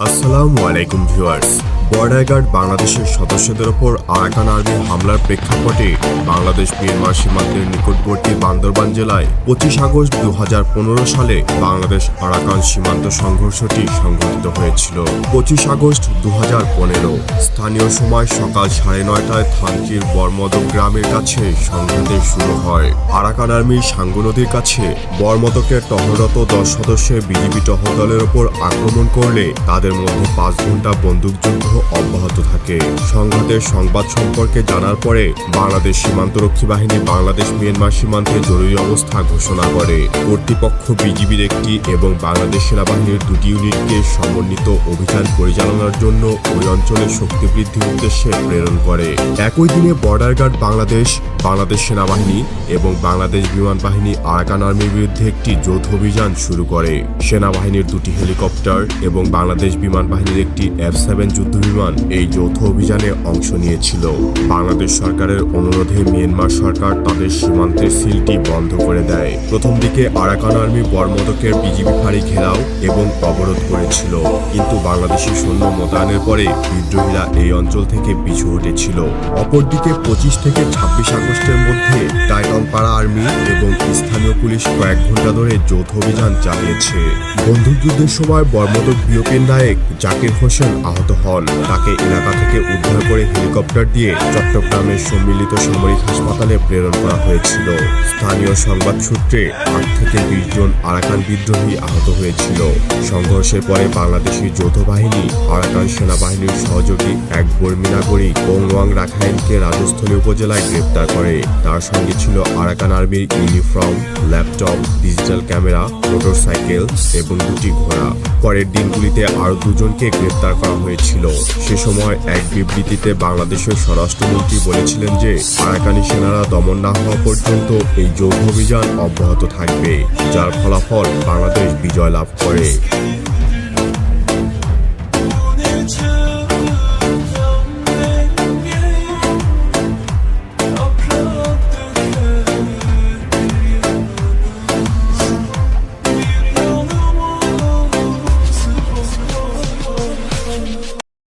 আসসালামু আলাইকুম viewers. Border guard বাংলাদেশের সদস্যদের ওপর আরাকান আর্মির হামলার প্রেক্ষাপটে বাংলাদেশ মিয়ানমার সীমান্তের নিকটবর্তী বান্দরবান জেলায় 25 আগস্ট 2015 সালে বাংলাদেশ আরাকান সীমান্ত সংঘর্ষটি সংঘটিত হয়েছিল। 25 আগস্ট 2015 স্থানীয় সময় সকাল 9:30টায় থানচির বরমদক গ্রামের কাছে সংঘাতের শুরু হয়। আরাকান আর্মির সাঙ্গু নদীর কাছে বরমদকের টহলরত 10 সদস্যের বিজিবি টহল দলের ওপর আক্রমণ করলে তাদের মধ্যে 5 ঘন্টা বন্দুকযুদ্ধ অব্যাহত থাকে। সংঘাতের সংবাদ সম্পর্কে জানার পরে বাংলাদেশ সীমান্তরক্ষী বাহিনী বাংলাদেশ মিয়ানমার সীমান্তে জরুরি অবস্থা ঘোষণা করে। কর্তৃপক্ষ বিজিবির একটি এবং বাংলাদেশ সেনাবাহিনীর 2টি ইউনিটকে সমন্বিত অভিযান পরিচালনার জন্য ওই অঞ্চলে শক্তি বৃদ্ধির উদ্দেশ্যে প্রেরণ করে। একই দিনে বর্ডার গার্ড বাংলাদেশ, বাংলাদেশ সেনাবাহিনী এবং বাংলাদেশ বিমান বাহিনী আরাকান আর্মির বিরুদ্ধে একটি যৌথ অভিযান শুরু করে। সেনাবাহিনীর 2টি হেলিকপ্টার এবং বাংলাদেশ বিমান বাহিনীর একটি F-7 যুদ্ধবিমান এই যৌথ অভিযানে অংশ নিয়েছিল। বাংলাদেশ সরকারের অনুরোধে মিয়ানমার সরকার তাদের সীমান্তের সিলটি বন্ধ করে দেয়। প্রথম দিকে আরাকান আর্মি বরমদকের বিজিবি ফাঁড়ি ঘেরাও এবং অবরোধ করেছিল, কিন্তু বাংলাদেশি সৈন্য মোতায়েনের পরে বিদ্রোহীরা এই অঞ্চল থেকে পিছু হটেছিল। অপরদিকে 25 থেকে 26 আগস্টের মধ্যে টাইটনপাড়া আর্মি এবং স্থানীয় পুলিশ কয়েক ঘন্টা ধরে যৌথ অভিযান চালিয়েছে। বন্দুকযুদ্ধের সময় বরমদক বিওপির নায়েক জাকির হোসেন আহত হন। তাকে এলাকা থেকে উদ্ধার করে হেলিকপ্টার দিয়ে চট্টগ্রামের সম্মিলিত সামরিক হাসপাতালে প্রেরণ করা হয়েছিল। স্থানীয় সংবাদ সূত্রে 8 থেকে 20 জন আরাকান বিদ্রোহী আহত হয়েছিল। সংঘর্ষের পরে বাংলাদেশের যৌথ বাহিনী আরাকান সেনাবাহিনীর সহযোগী এক বর্মী নাগরিক ওংওয়াং রাখাইনকে রাজস্থলী উপজেলায় গ্রেপ্তার করে। তার সঙ্গে ছিল আরাকান আর্মির uniform, laptop, digital camera, motorcycle এবং 2টি ঘোড়া। পরের দিনগুলিতে আরও 2 জনকে গ্রেপ্তার করা হয়েছিল। সে সময় এক বিবৃতিতে বাংলাদেশের স্বরাষ্ট্রমন্ত্রী বলেছিলেন যে আরাকানি সেনারা দমন না হওয়া পর্যন্ত এই যৌথ অভিযান অব্যাহত থাকবে, যার ফলাফল বাংলাদেশ বিজয় লাভ করে।